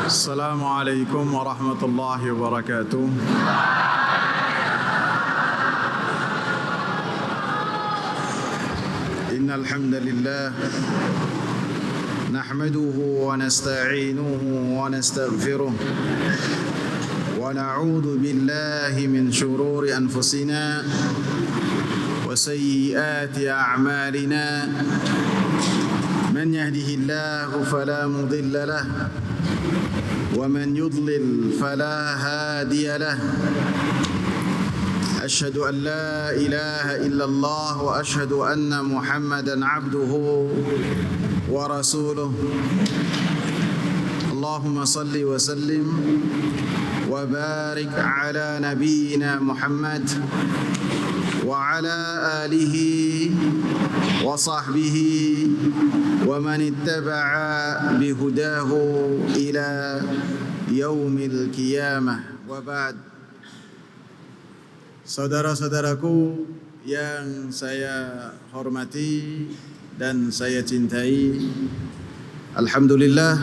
Assalamualaikum warahmatullahi wabarakatuh. Innal hamdalillah nahmaduhu wa nasta'inuhu wa nastaghfiruh wa na'udzu billahi min shururi anfusina wa sayyiati a'malina. Man yahdihillahu fala mudilla lahu ومن يضلل فلا هادي له أشهد أن لا إله إلا الله وأشهد أن محمدا عبده ورسوله اللهم صل وسلم وبارك على نبينا محمد وعلى آله وصحبه ومن اتبع بهداه إلى يوم القيامة وبعد. Saudara-saudaraku yang saya hormati dan saya cintai, alhamdulillah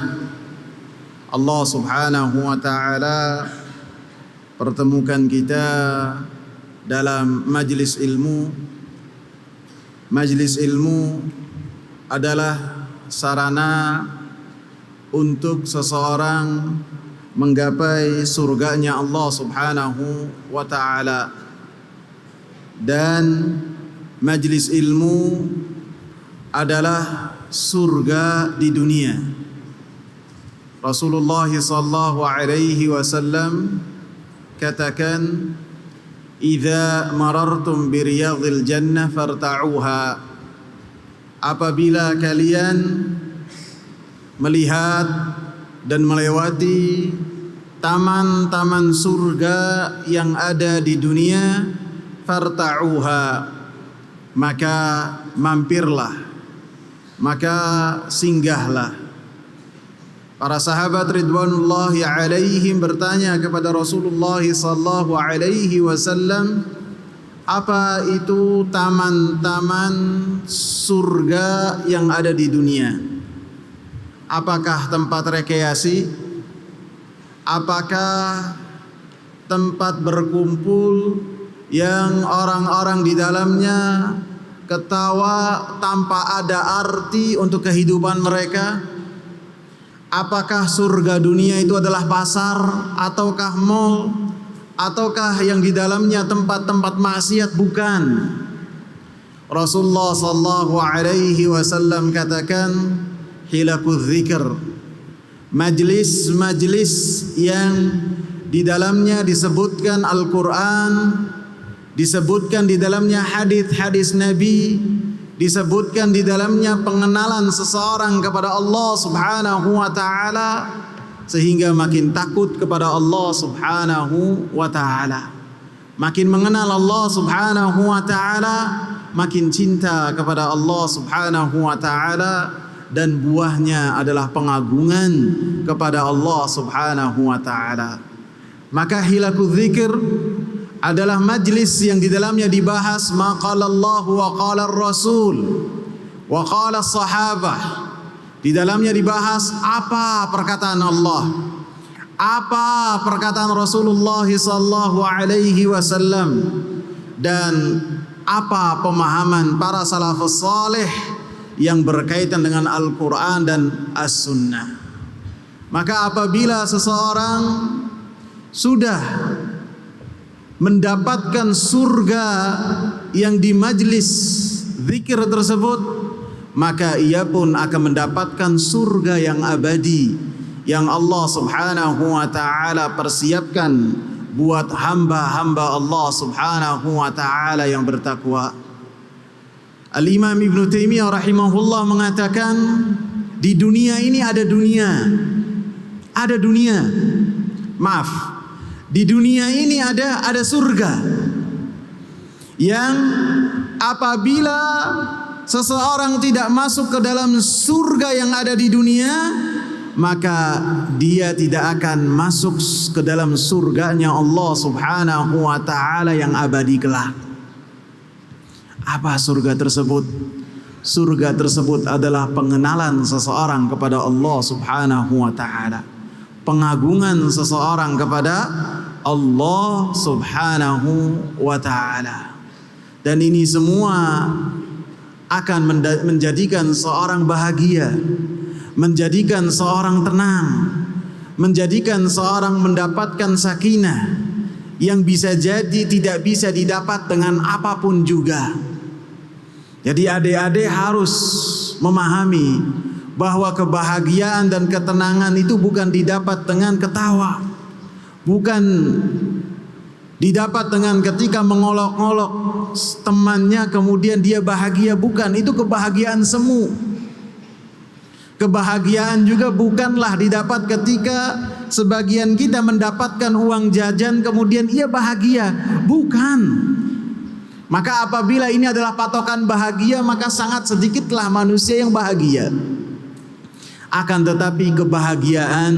Allah Subhanahu wa taala pertemukan kita dalam majlis ilmu. Majlis ilmu adalah sarana untuk seseorang menggapai surganya Allah Subhanahu wa taala. Dan majlis ilmu adalah surga di dunia. Rasulullah sallallahu alaihi wasallam katakan, "Idza marartum bi riyadhil jannah farta'uha." Apabila kalian melihat dan melewati taman-taman surga yang ada di dunia, farta'uha, maka mampirlah, maka singgahlah. Para sahabat ridwanullahi alaihim bertanya kepada Rasulullah sallallahu alaihi wasallam, apa itu taman-taman surga yang ada di dunia? Apakah tempat rekreasi? Apakah tempat berkumpul yang orang-orang di dalamnya ketawa tanpa ada arti untuk kehidupan mereka? Apakah surga dunia itu adalah pasar, ataukah mall, ataukah yang di dalamnya tempat-tempat maksiat? Bukan. Rasulullah sallallahu alaihi wasallam katakan, hilakuz zikr, majlis-majlis yang di dalamnya disebutkan Al-Quran, disebutkan di dalamnya hadis-hadis Nabi, disebutkan di dalamnya pengenalan seseorang kepada Allah Subhanahu wa taala sehingga makin takut kepada Allah Subhanahu wa taala. Makin mengenal Allah Subhanahu wa taala, makin cinta kepada Allah Subhanahu wa taala, dan buahnya adalah pengagungan kepada Allah Subhanahu wa taala. Maka hilakuz zikir adalah majlis yang di dalamnya dibahas ma qala Allah wa qala Rasul wa qala sahabah. Di dalamnya dibahas apa perkataan Allah, apa perkataan Rasulullah sallallahu alaihi wasallam, dan apa pemahaman para salafus saleh yang berkaitan dengan Al-Quran dan As-Sunnah. Maka apabila seseorang sudah mendapatkan surga yang di majlis zikir tersebut, maka ia pun akan mendapatkan surga yang abadi yang Allah Subhanahu wa taala persiapkan buat hamba-hamba Allah Subhanahu wa taala yang bertakwa. Al-Imam Ibn Taimiyah rahimahullah mengatakan, di dunia ini ada dunia. Maaf. Di dunia ini ada surga yang apabila seseorang tidak masuk ke dalam surga yang ada di dunia, maka dia tidak akan masuk ke dalam surganya Allah Subhanahu wa taala yang abadi kelak. Apa surga tersebut? Surga tersebut adalah pengenalan seseorang kepada Allah Subhanahu wa taala, pengagungan seseorang kepada Allah Subhanahu wa taala. Dan ini semua akan menjadikan seorang bahagia, menjadikan seorang tenang, menjadikan seorang mendapatkan sakinah yang bisa jadi tidak bisa didapat dengan apapun juga. Jadi adik-adik harus memahami bahwa kebahagiaan dan ketenangan itu bukan didapat dengan ketawa, bukan didapat dengan ketika mengolok-olok temannya kemudian dia bahagia, bukan. Itu kebahagiaan semu. Kebahagiaan juga bukanlah didapat ketika sebagian kita mendapatkan uang jajan kemudian ia bahagia, bukan. Maka apabila ini adalah patokan bahagia, maka sangat sedikitlah manusia yang bahagia. Akan tetapi kebahagiaan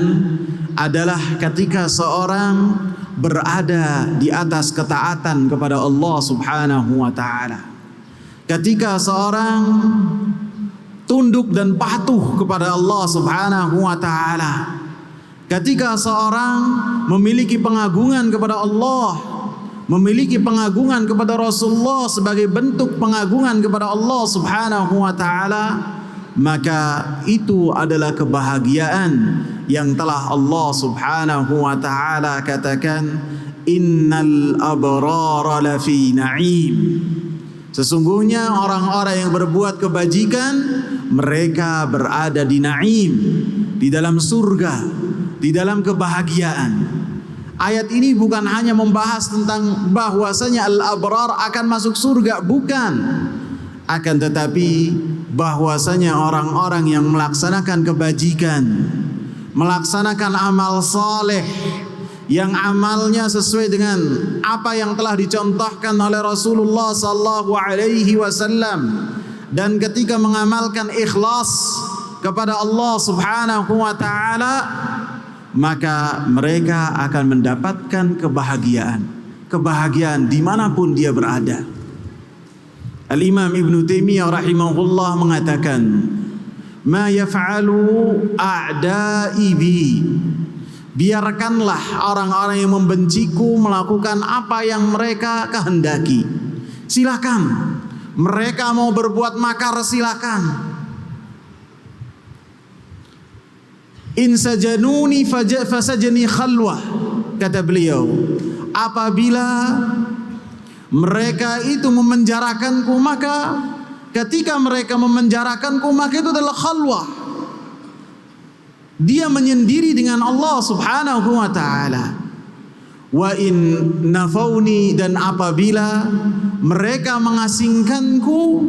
adalah ketika seorang berada di atas ketaatan kepada Allah Subhanahu wa taala. Ketika seorang tunduk dan patuh kepada Allah Subhanahu wa taala. Ketika seorang memiliki pengagungan kepada Allah, memiliki pengagungan kepada Rasulullah sebagai bentuk pengagungan kepada Allah Subhanahu wa taala, maka itu adalah kebahagiaan yang telah Allah Subhanahu wa taala katakan, innal abrara lafi na'im. Sesungguhnya orang-orang yang berbuat kebajikan mereka berada di na'im, di dalam surga, di dalam kebahagiaan. Ayat ini bukan hanya membahas tentang bahwasanya al-abrar akan masuk surga, bukan. Akan tetapi bahwasanya orang-orang yang melaksanakan kebajikan, melaksanakan amal saleh, yang amalnya sesuai dengan apa yang telah dicontohkan oleh Rasulullah sallallahu alaihi wasallam, dan ketika mengamalkan ikhlas kepada Allah Subhanahu wa taala, maka mereka akan mendapatkan kebahagiaan dimanapun dia berada. Al-Imam Ibn Taimiyah rahimahullah mengatakan, ma yaf'alu a'da'i bi, biarkanlah orang-orang yang membenciku melakukan apa yang mereka kehendaki. Silakan, mereka mau berbuat makar, silakan. In sajanuni fasajani khalwah, kata beliau, apabila mereka itu memenjarakanku, maka ketika mereka memenjarakanku maka itu adalah khalwah, dia menyendiri dengan Allah Subhanahu wa taala. Wa in nafauni, dan apabila mereka mengasingkanku,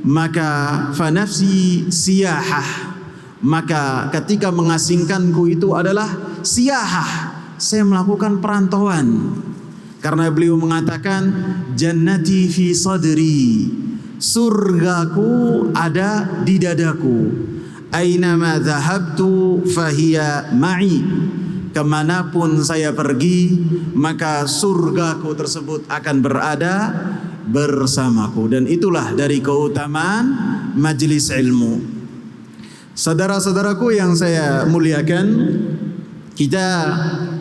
maka fanafsi siyahah, maka ketika mengasingkanku itu adalah siyahah, saya melakukan perantauan. Karena beliau mengatakan, jannati fi sadri, surgaku ada di dadaku. Ainama dhahabtu fahiya ma'i, kemanapun saya pergi maka surgaku tersebut akan berada bersamaku. Dan itulah dari keutamaan majelis ilmu. Saudara-saudaraku yang saya muliakan, kita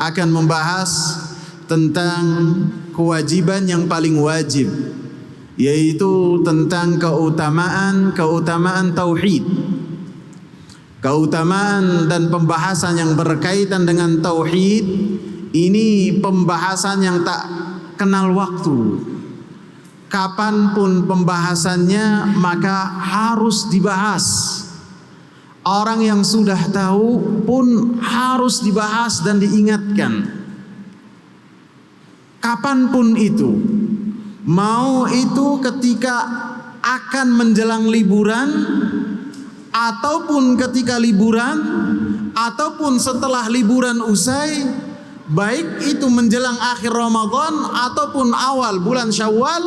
akan membahas tentang kewajiban yang paling wajib, yaitu tentang keutamaan tauhid. Keutamaan dan pembahasan yang berkaitan dengan tauhid ini pembahasan yang tak kenal waktu. Kapanpun pembahasannya maka harus dibahas. Orang yang sudah tahu pun harus dibahas dan diingatkan. Kapanpun itu, mau itu ketika akan menjelang liburan, ataupun ketika liburan, ataupun setelah liburan usai, baik itu menjelang akhir Ramadan ataupun awal bulan Syawal,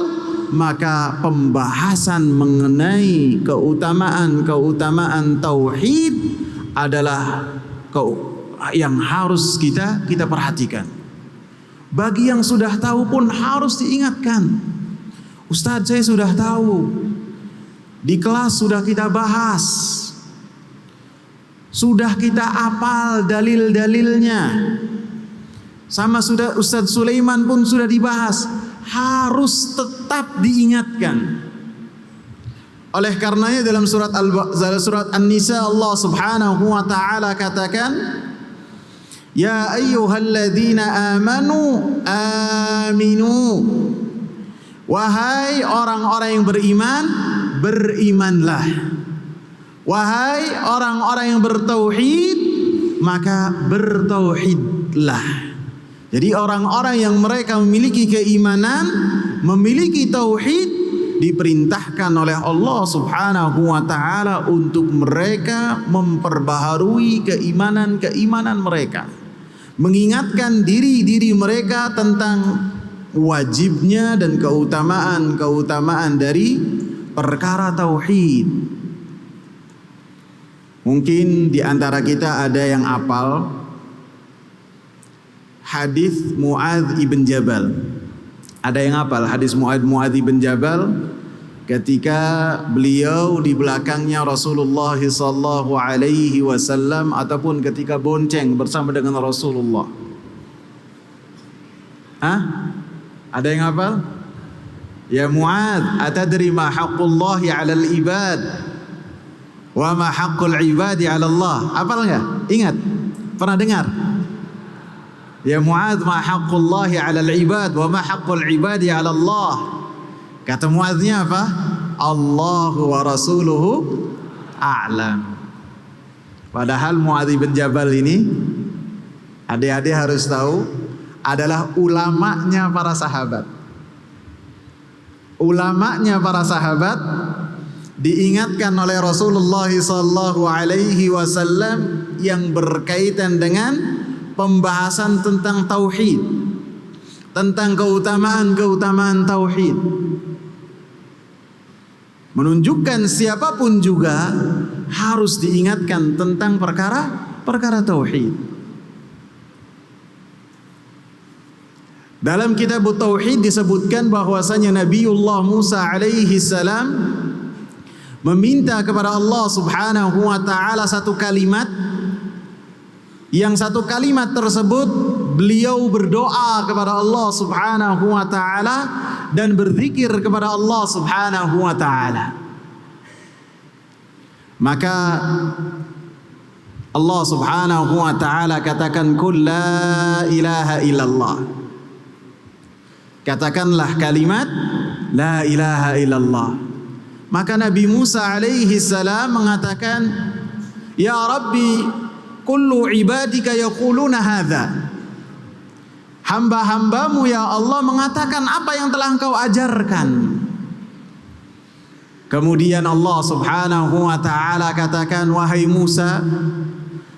maka pembahasan mengenai keutamaan tauhid adalah yang harus kita perhatikan. Bagi yang sudah tahu pun harus diingatkan. Ustadz, saya sudah tahu. Di kelas sudah kita bahas, sudah kita hafal dalil-dalilnya. Sama sudah Ustadz Sulaiman pun sudah dibahas. Harus tetap diingatkan. Oleh karenanya dalam surat An-Nisa Allah Subhanahu wa taala katakan, ya ayyuhalladzina amanu aminu. Wahai orang-orang yang beriman, berimanlah. Wahai orang-orang yang bertauhid, maka bertauhidlah. Jadi orang-orang yang mereka memiliki keimanan, memiliki tauhid, diperintahkan oleh Allah Subhanahu wa taala untuk mereka memperbaharui keimanan mereka. Mengingatkan diri mereka tentang wajibnya dan keutamaan dari perkara tauhid. Mungkin di antara kita ada yang hafal hadis Muadz ibn Jabal. Ada yang hafal hadis Muadz ibn Jabal ketika beliau di belakangnya Rasulullah sallallahu alaihi wasallam ataupun ketika bonceng bersama dengan Rasulullah. Ada yang hafal? Ya Muadz, atadri ma haqqullahi 'alal ibad wa ma haqqul ibadi 'ala Allah? Hafal enggak? Ingat? Pernah dengar? Ya Muadz, ma haqqullahi 'alal ibad wa ma haqqul ibadi 'ala Allah. Kata Muadznya apa? Allahu wa rasuluhu a'lam. Padahal Muadz bin Jabal ini, adik-adik harus tahu, adalah ulamanya para sahabat. Ulamanya para sahabat diingatkan oleh Rasulullah sallallahu alaihi wasallam yang berkaitan dengan pembahasan tentang tauhid, tentang keutamaan tauhid. Menunjukkan siapapun juga harus diingatkan tentang perkara tauhid. Dalam kitab Tauhid disebutkan bahwasanya Nabiullah Musa alaihi salam meminta kepada Allah Subhanahu wa taala satu kalimat, yang satu kalimat tersebut beliau berdoa kepada Allah Subhanahu wa taala dan berzikir kepada Allah Subhanahu wa taala. Maka Allah Subhanahu wa taala katakan, "Qul la ilaha illallah." Katakanlah kalimat la ilaha illallah. Maka Nabi Musa alaihi salam mengatakan, "Ya Rabbi, kullu ibadika yaquluna hadza." Hamba-hambamu ya Allah mengatakan apa yang telah engkau ajarkan. Kemudian Allah Subhanahu wa taala katakan, "Wahai Musa,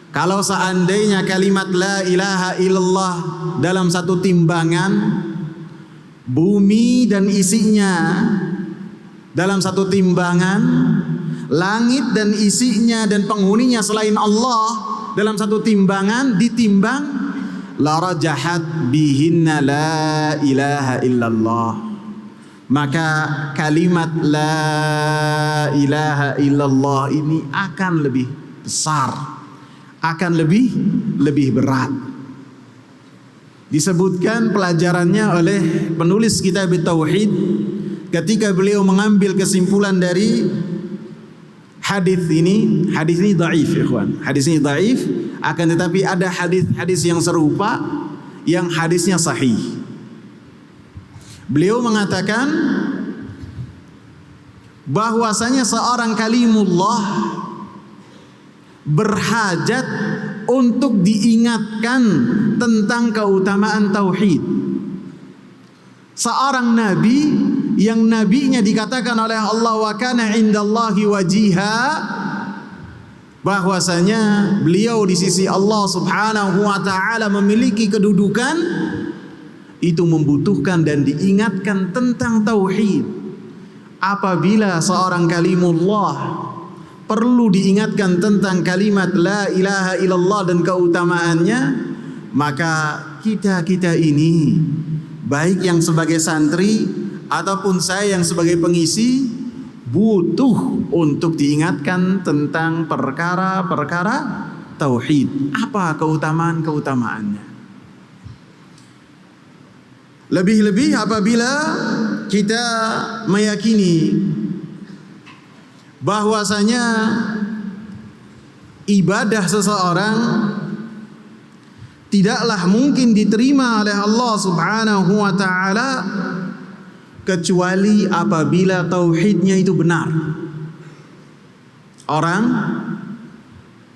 kalau seandainya kalimat la ilaha illallah dalam satu timbangan, bumi dan isinya dalam satu timbangan, langit dan isinya dan penghuninya selain Allah dalam satu timbangan ditimbang, la rajahat bihinna la ilaha illallah." Maka kalimat la ilaha illallah ini akan lebih besar, akan lebih berat. Disebutkan pelajarannya oleh penulis kitab Tauhid ketika beliau mengambil kesimpulan dari hadis ini. Hadis ini dhaif, ikhwan. Hadis ini dhaif, akan tetapi ada hadis-hadis yang serupa yang hadisnya sahih. Beliau mengatakan bahwasanya seorang kalimullah berhajat untuk diingatkan tentang keutamaan tauhid. Seorang nabi yang nabinya dikatakan oleh Allah wa kana indallahi wajiha, bahwasanya beliau di sisi Allah Subhanahu wa taala memiliki kedudukan, itu membutuhkan dan diingatkan tentang tauhid. Apabila seorang kalimullah perlu diingatkan tentang kalimat la ilaha illallah dan keutamaannya, maka kita ini, baik yang sebagai santri ataupun saya yang sebagai pengisi, butuh untuk diingatkan tentang perkara-perkara tauhid. Apa keutamaan-keutamaannya? Lebih-lebih apabila kita meyakini bahwasanya ibadah seseorang tidaklah mungkin diterima oleh Allah Subhanahu wa taala kecuali apabila tauhidnya itu benar. Orang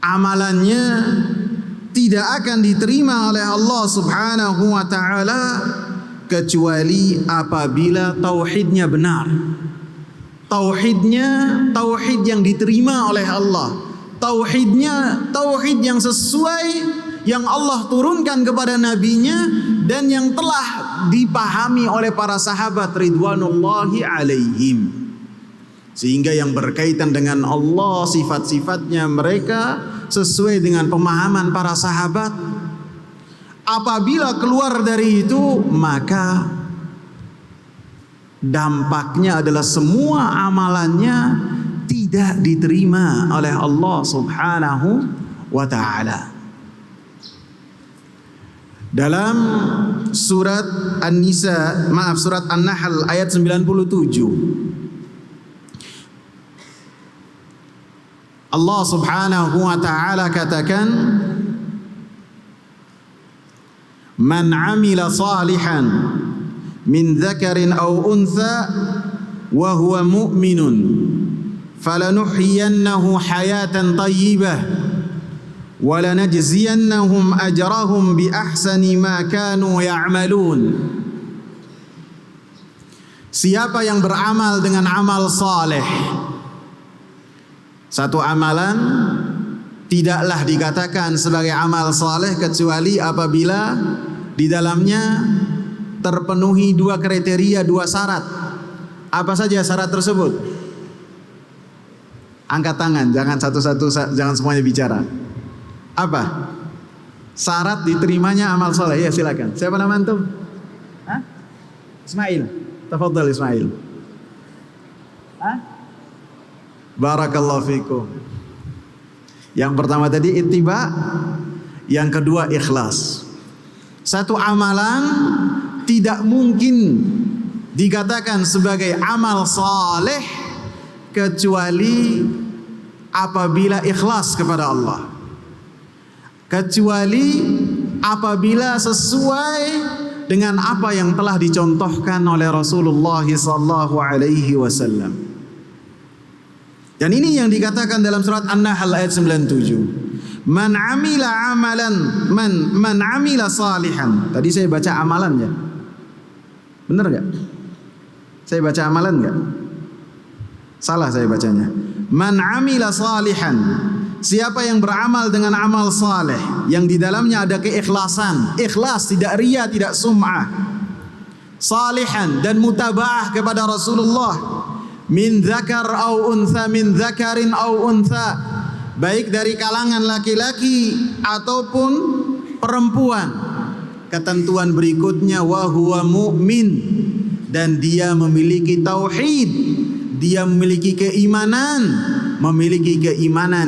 amalannya tidak akan diterima oleh Allah Subhanahu wa taala kecuali apabila tauhidnya benar. Tauhidnya tauhid yang diterima oleh Allah. Tauhidnya tauhid yang sesuai yang Allah turunkan kepada nabinya dan yang telah dipahami oleh para sahabat ridwanullahi alaihim. Sehingga yang berkaitan dengan Allah, sifat-sifatnya mereka sesuai dengan pemahaman para sahabat. Apabila keluar dari itu, maka dampaknya adalah semua amalannya tidak diterima oleh Allah Subhanahu wa ta'ala. Dalam surat surat An-Nahl ayat 97, Allah Subhanahu wa ta'ala katakan, "Man 'amila salihan min dzakarin aw untha wa huwa mu'minun falanuhyiyannahu hayatan thayyibah wa lanajziyannahum ajrahum bi ahsani ma kanu ya'malun." Siapa yang beramal dengan amal saleh, satu amalan tidaklah dikatakan sebagai amal saleh kecuali apabila di dalamnya terpenuhi dua kriteria, dua syarat. Apa saja syarat tersebut? Angkat tangan, jangan satu-satu, jangan semuanya bicara. Apa? Syarat diterimanya amal soleh. Ya silakan. Siapa nama antum? Hah? Ismail. Tafadhal Ismail. Hah? Barakallahu fikum. Yang pertama tadi ittiba, yang kedua ikhlas. Satu amalan tidak mungkin dikatakan sebagai amal saleh kecuali apabila ikhlas kepada Allah, kecuali apabila sesuai dengan apa yang telah dicontohkan oleh Rasulullah sallallahu alaihi wasallam. Dan ini yang dikatakan dalam surat An-Nahl ayat 97. Man amila amalan man amila salihan. Tadi saya baca amalan ya. Benar enggak? Saya baca amalan enggak? Salah saya bacanya. Man amila salihan. Siapa yang beramal dengan amal saleh yang di dalamnya ada keikhlasan, ikhlas, tidak riya, tidak sum'ah. Salihan dan mutabaah kepada Rasulullah. Min dzakar au untha, min dzakarin au untha, baik dari kalangan laki-laki ataupun perempuan. Ketentuan berikutnya wa huwa mu'min, dan dia memiliki tauhid, dia memiliki keimanan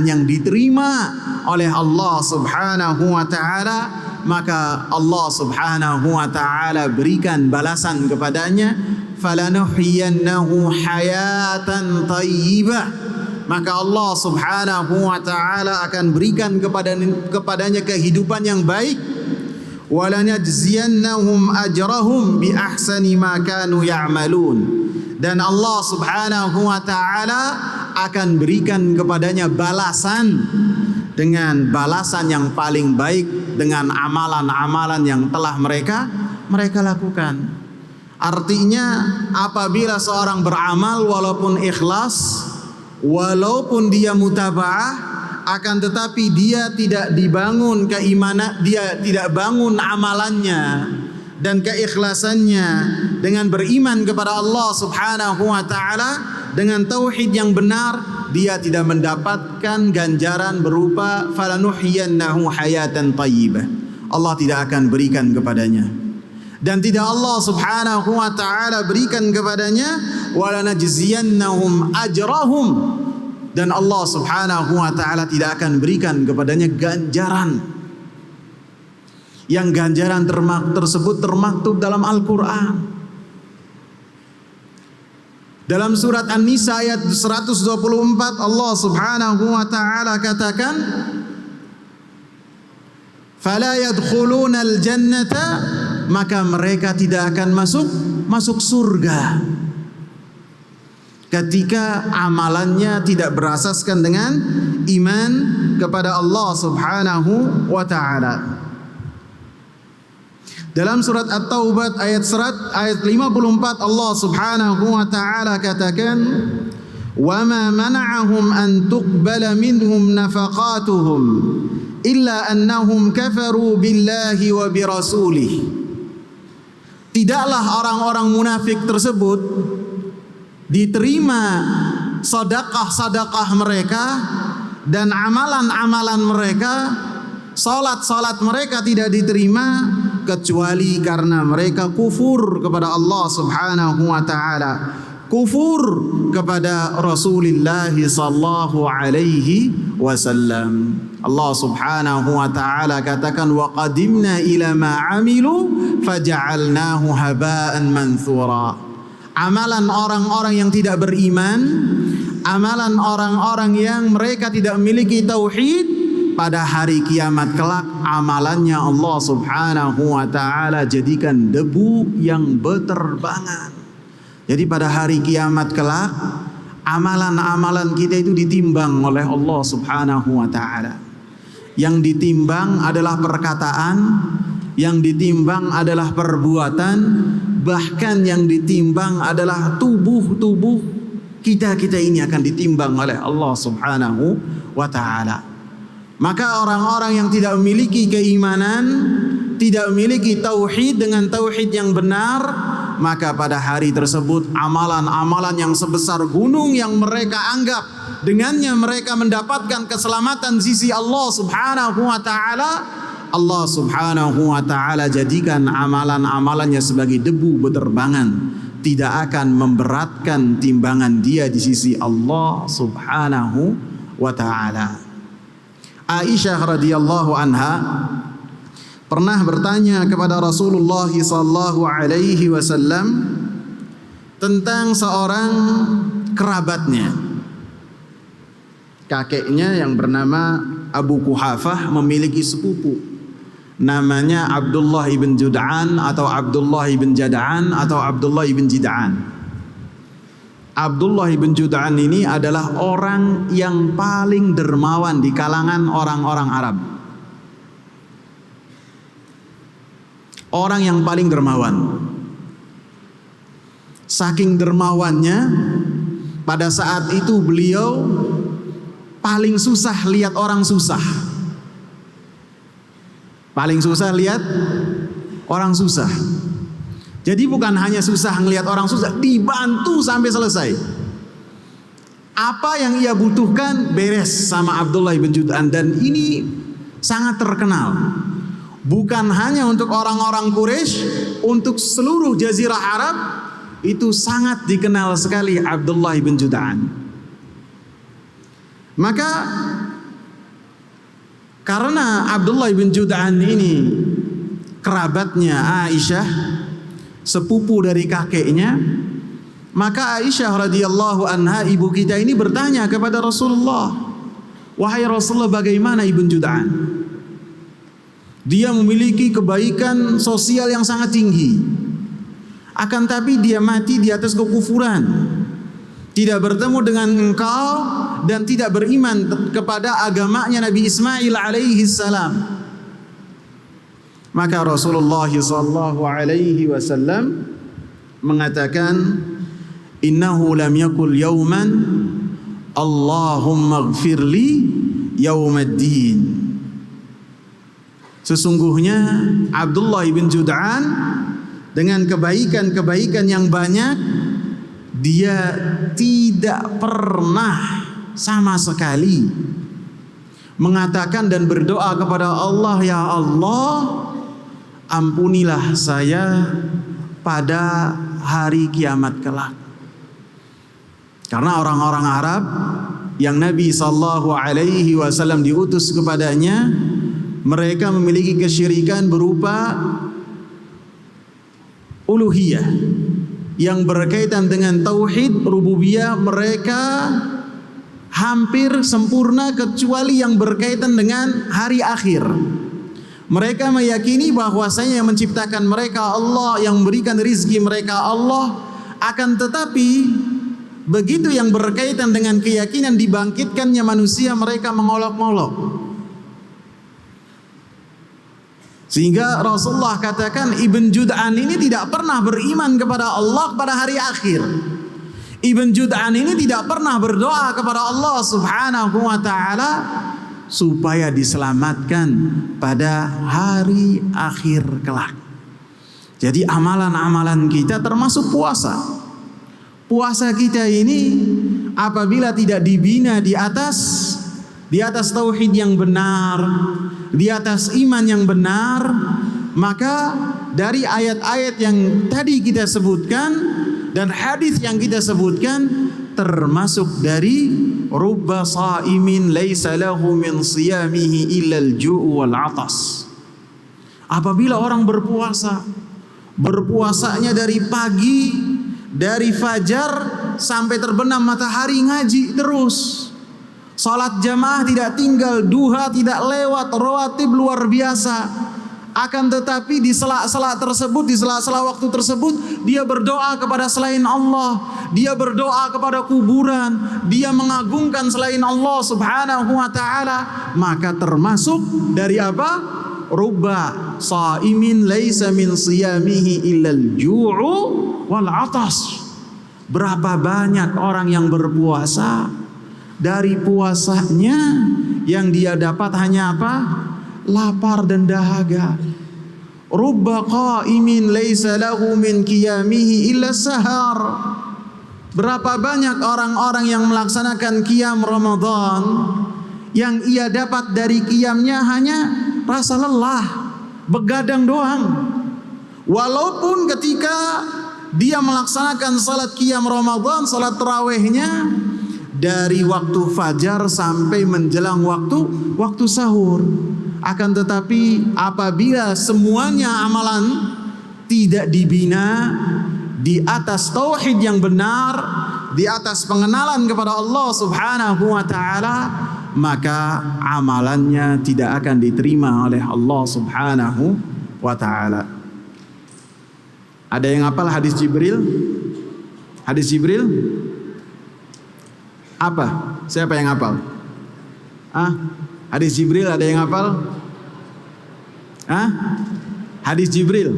yang diterima oleh Allah Subhanahu wa taala, maka Allah Subhanahu wa taala berikan balasan kepadanya, falanuhyiyannahu hayatan thayyibah, maka Allah Subhanahu wa taala akan berikan kepadanya kehidupan yang baik, walanajziyannahum ajrahum bi ahsani ma kanu ya'malun, dan Allah Subhanahu wa taala akan berikan kepadanya balasan dengan balasan yang paling baik, dengan amalan-amalan yang telah mereka lakukan. Artinya apabila seorang beramal walaupun ikhlas, walaupun dia mutaba'ah, akan tetapi dia tidak dibangun keimanan, dia tidak bangun amalannya dan keikhlasannya dengan beriman kepada Allah Subhanahu wa taala dengan tauhid yang benar, dia tidak mendapatkan ganjaran berupa falanuhyiyannahu hayatan thayyibah. Allah tidak akan berikan kepadanya. Dan tidak Allah subhanahu wa ta'ala berikan kepadanya walanajziyannahum ajrahum, dan Allah subhanahu wa ta'ala tidak akan berikan kepadanya ganjaran yang ganjaran tersebut termaktub dalam Al-Quran. Dalam surat An-Nisa ayat 124 Allah subhanahu wa ta'ala katakan, fala yadkhuluna al-jannata, maka mereka tidak akan masuk surga ketika amalannya tidak berasaskan dengan iman kepada Allah subhanahu wa ta'ala. Dalam surat At-Taubah ayat 54 Allah subhanahu wa ta'ala katakan, wa ma mana'ahum an tuqbala minhum nafaqatuhum illa annahum kafaru billahi wa birasulih. Tidaklah orang-orang munafik tersebut diterima sedekah-sedekah mereka dan amalan-amalan mereka, salat-salat mereka tidak diterima kecuali karena mereka kufur kepada Allah subhanahu wa ta'ala, kufur kepada Rasulullah sallallahu alaihi wasallam. Allah subhanahu wa ta'ala katakan, wa qadimna ila ma amilu faja'alnahu haba'an manthura. Amalan orang-orang yang tidak beriman, amalan orang-orang yang mereka tidak memiliki tauhid, pada hari kiamat kelak amalannya Allah subhanahu wa ta'ala jadikan debu yang berterbangan. Jadi pada hari kiamat kelak amalan-amalan kita itu ditimbang oleh Allah subhanahu wa ta'ala. Yang ditimbang adalah perkataan, yang ditimbang adalah perbuatan, bahkan yang ditimbang adalah tubuh kita ini akan ditimbang oleh Allah subhanahu wa ta'ala. Maka orang-orang yang tidak memiliki keimanan, tidak memiliki tauhid dengan tauhid yang benar, maka pada hari tersebut amalan-amalan yang sebesar gunung yang mereka anggap dengannya mereka mendapatkan keselamatan sisi Allah subhanahu wa ta'ala, Allah subhanahu wa ta'ala jadikan amalan-amalannya sebagai debu berterbangan, tidak akan memberatkan timbangan dia di sisi Allah subhanahu wa ta'ala. Aisyah radhiyallahu anha pernah bertanya kepada Rasulullah sallallahu alaihi wasallam tentang seorang kerabatnya. Kakeknya yang bernama Abu Quhafah memiliki sepupu namanya Abdullah ibn Jud'an atau Abdullah ibn Jad'an atau Abdullah ibn Jid'an. Abdullah ibn Jud'an ini adalah orang yang paling dermawan di kalangan orang-orang Arab. Orang yang paling dermawan. Saking dermawannya, pada saat itu beliau paling susah lihat orang susah. Paling susah lihat orang susah. Jadi bukan hanya susah ngelihat orang susah, dibantu sampai selesai. Apa yang ia butuhkan beres sama Abdullah bin Jud'an, dan ini sangat terkenal. Bukan hanya untuk orang-orang Quraisy, untuk seluruh jazirah Arab itu sangat dikenal sekali Abdullah bin Jud'an. Maka karena Abdullah bin Jud'an ini kerabatnya Aisyah, sepupu dari kakeknya, maka Aisyah radhiyallahu anha ibu kita ini bertanya kepada Rasulullah, wahai Rasulullah, bagaimana Ibn Jud'an? Dia memiliki kebaikan sosial yang sangat tinggi, akan tapi dia mati di atas kekufuran, tidak bertemu dengan engkau dan tidak beriman kepada agamanya Nabi Ismail alaihi salam. Maka Rasulullah sallallahu alaihi wasallam mengatakan, innahu lam yakul yauman Allahumma ighfirli yaumaddin. Sesungguhnya Abdullah bin Jud'an dengan kebaikan-kebaikan yang banyak, dia tidak pernah sama sekali mengatakan dan berdoa kepada Allah, ya Allah, ampunilah saya pada hari kiamat kelak. Karena orang-orang Arab yang Nabi SAW diutus kepadanya, mereka memiliki kesyirikan berupa uluhiyah yang berkaitan dengan tauhid rububiyah. Mereka hampir sempurna kecuali yang berkaitan dengan hari akhir. Mereka meyakini bahwasanya yang menciptakan mereka Allah, yang memberikan rizki mereka Allah. Akan tetapi begitu yang berkaitan dengan keyakinan dibangkitkannya manusia, mereka mengolok-olok. Sehingga Rasulullah katakan Ibn Jud'an ini tidak pernah beriman kepada Allah pada hari akhir. Ibn Jud'an ini tidak pernah berdoa kepada Allah Subhanahu wa ta'ala supaya diselamatkan pada hari akhir kelak. Jadi amalan-amalan kita termasuk puasa. Puasa kita ini apabila tidak dibina di atas tauhid yang benar, di atas iman yang benar, maka dari ayat-ayat yang tadi kita sebutkan dan hadis yang kita sebutkan termasuk dari rubba shaimin laisa lahu min siyamihi illa al-ju' wal 'atas. Apabila orang berpuasanya dari pagi, dari fajar sampai terbenam matahari, ngaji terus, salat jamaah tidak tinggal, duha tidak lewat, rawatib luar biasa. Akan tetapi di sela-sela tersebut, di sela-sela waktu tersebut, dia berdoa kepada selain Allah, dia berdoa kepada kuburan, dia mengagungkan selain Allah Subhanahu wa ta'ala. Maka termasuk dari apa? Rubba shaimin laisa min siyamihi illal ju'u wal 'atas. Berapa banyak orang yang berpuasa, dari puasanya yang dia dapat hanya apa? Lapar dan dahaga. Rubba qaimin laisa lahu min qiyamihi illa sahar. Berapa banyak orang-orang yang melaksanakan qiyam Ramadan, yang ia dapat dari qiyamnya hanya rasa lelah, begadang doang. Walaupun ketika dia melaksanakan salat qiyam Ramadan, salat tarawihnya dari waktu fajar sampai menjelang waktu sahur. Akan tetapi apabila semuanya amalan tidak dibina di atas tauhid yang benar, di atas pengenalan kepada Allah Subhanahu wa ta'ala, maka amalannya tidak akan diterima oleh Allah Subhanahu wa ta'ala. Ada yang hafal hadis Jibril? Hadis Jibril? Apa? Siapa yang hafal? Hadis Jibril ada yang hafal? Hadis Jibril?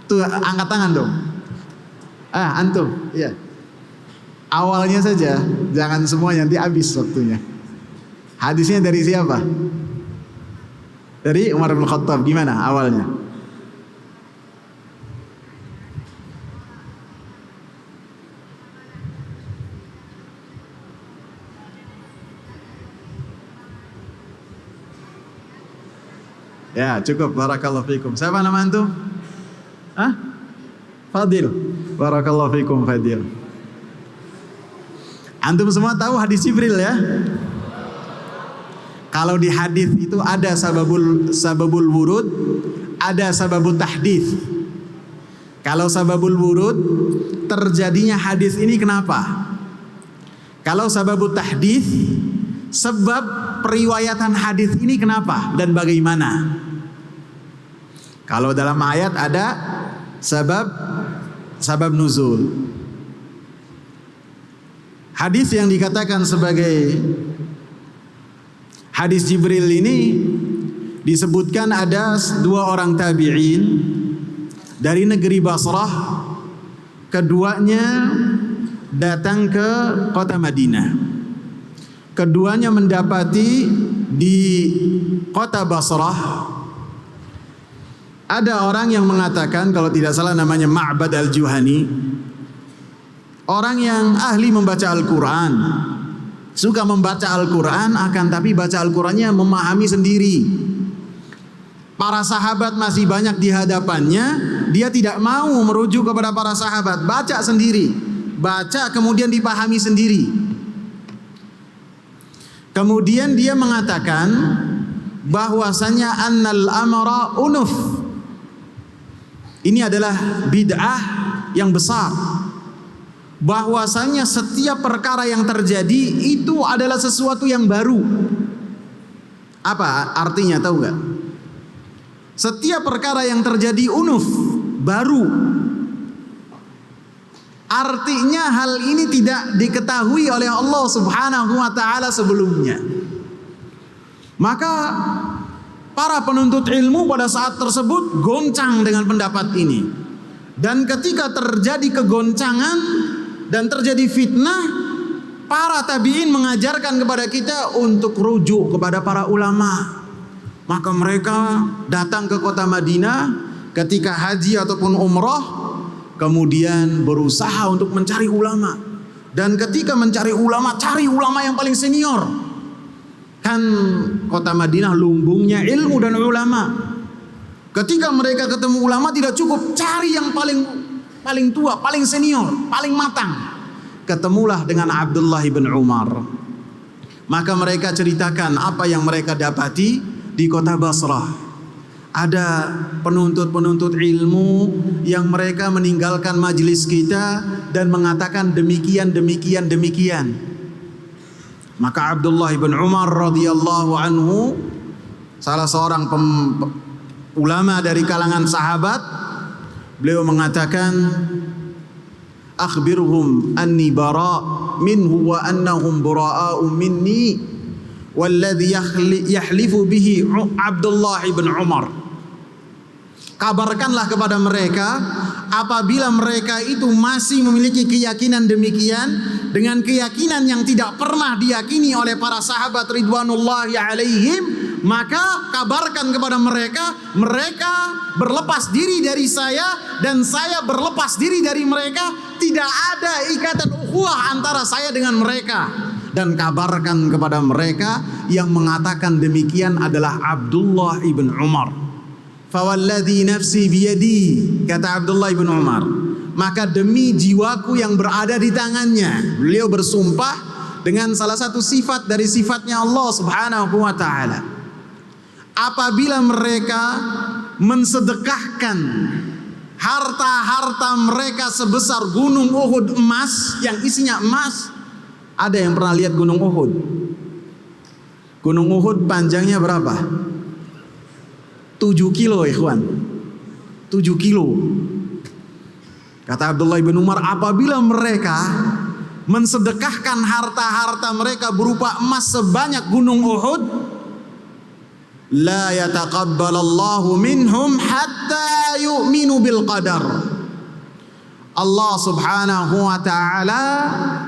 Tuh angkat tangan dong. Antum, iya. Awalnya saja, jangan semuanya, nanti habis waktunya. Hadisnya dari siapa? Dari Umar bin Khattab. Gimana awalnya? Ya, cukup. Barakallahu fikum. Siapa nama antum? Fadil. Barakallahu fikum Fadil. Antum semua tahu hadis Jibril ya? Kalau di hadis itu ada sababul wurud, ada sababul tahdits. Kalau sababul wurud, terjadinya hadis ini kenapa? Kalau sababul tahdits, sebab periwayatan hadis ini kenapa dan bagaimana? Kalau dalam ayat ada sabab nuzul. Hadis yang dikatakan sebagai hadis Jibril ini disebutkan ada dua orang tabi'in dari negeri Basrah. Keduanya datang ke kota Madinah. Keduanya mendapati di kota Basrah ada orang yang mengatakan, kalau tidak salah namanya Ma'bad al-Juhani, orang yang ahli membaca Al-Quran, suka membaca Al-Quran, akan tapi baca Al-Qurannya memahami sendiri. Para sahabat masih banyak di hadapannya, dia tidak mau merujuk kepada para sahabat. Baca sendiri, baca kemudian dipahami sendiri. Kemudian dia mengatakan bahwasanya annal amra unuf. Ini adalah bid'ah yang besar. Bahwasanya setiap perkara yang terjadi itu adalah sesuatu yang baru. Apa artinya, tahu nggak? Setiap perkara yang terjadi unuf, baru. Artinya hal ini tidak diketahui oleh Allah Subhanahu wa ta'ala sebelumnya. Maka para penuntut ilmu pada saat tersebut goncang dengan pendapat ini. Dan ketika terjadi kegoncangan dan terjadi fitnah, para tabi'in mengajarkan kepada kita untuk rujuk kepada para ulama. Maka mereka datang ke kota Madinah ketika haji ataupun umrah, kemudian berusaha untuk mencari ulama. Dan ketika mencari ulama, cari ulama yang paling senior. Kan kota Madinah lumbungnya ilmu dan ulama. Ketika mereka ketemu ulama tidak cukup, cari yang paling tua, paling senior, paling matang. Ketemulah dengan Abdullah bin Umar. Maka mereka ceritakan apa yang mereka dapati di kota Basrah. Ada penuntut-penuntut ilmu yang mereka meninggalkan majelis kita dan mengatakan demikian. Maka Abdullah bin Umar radhiyallahu anhu, salah seorang ulama dari kalangan sahabat, beliau mengatakan, akhbirhum anni bara minhu wa annahum bura'u minni walladhi yahlifu bihi Abdullah bin Umar. Kabarkanlah kepada mereka apabila mereka itu masih memiliki keyakinan demikian, dengan keyakinan yang tidak pernah diyakini oleh para sahabat ridwanullahi alaihim, maka kabarkan kepada mereka, mereka berlepas diri dari saya dan saya berlepas diri dari mereka. Tidak ada ikatan ukhuwah antara saya dengan mereka. Dan kabarkan kepada mereka yang mengatakan demikian adalah Abdullah ibn Umar. Fawalladhi nafsi biyadi, kata Abdullah ibn Umar, maka demi jiwaku yang berada di tangannya, beliau bersumpah dengan salah satu sifat dari sifatnya Allah Subhanahu wa ta'ala. Apabila mereka mensedekahkan harta-harta mereka sebesar gunung Uhud emas, yang isinya emas. Ada yang pernah lihat gunung Uhud? Gunung Uhud panjangnya berapa? 7 kilo, ikhwan. 7 kilo. Kata Abdullah bin Umar, apabila mereka mensedekahkan harta-harta mereka berupa emas sebanyak gunung Uhud, la yataqabbalallahu minhum hatta yu'minu bil qadar. Allah Subhanahu wa ta'ala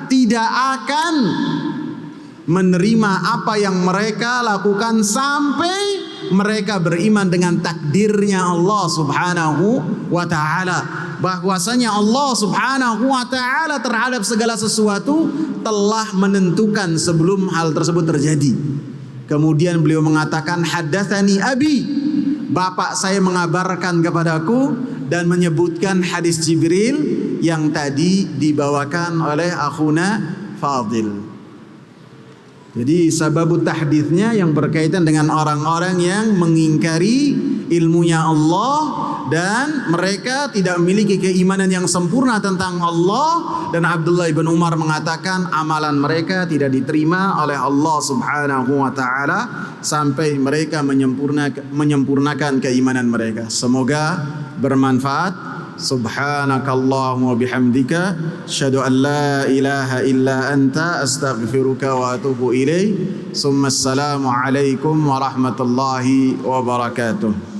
tidak akan menerima apa yang mereka lakukan sampai mereka beriman dengan takdirnya Allah Subhanahu wa ta'ala. Bahwasanya Allah Subhanahu wa ta'ala terhadap segala sesuatu telah menentukan sebelum hal tersebut terjadi. Kemudian beliau mengatakan, haddatsani abi, bapak saya mengabarkan kepadaku, dan menyebutkan hadis Jibril yang tadi dibawakan oleh akhuna Fadil. Jadi sababut tahditsnya yang berkaitan dengan orang-orang yang mengingkari ilmunya Allah dan mereka tidak memiliki keimanan yang sempurna tentang Allah. Dan Abdullah bin Umar mengatakan amalan mereka tidak diterima oleh Allah Subhanahu wa ta'ala sampai mereka menyempurnakan keimanan mereka. Semoga bermanfaat. Subhanakallahumma bihamdika asyhadu an la ilaha illa anta astaghfiruka wa atubu ilaik. Assalamu alaikum warahmatullahi wabarakatuh.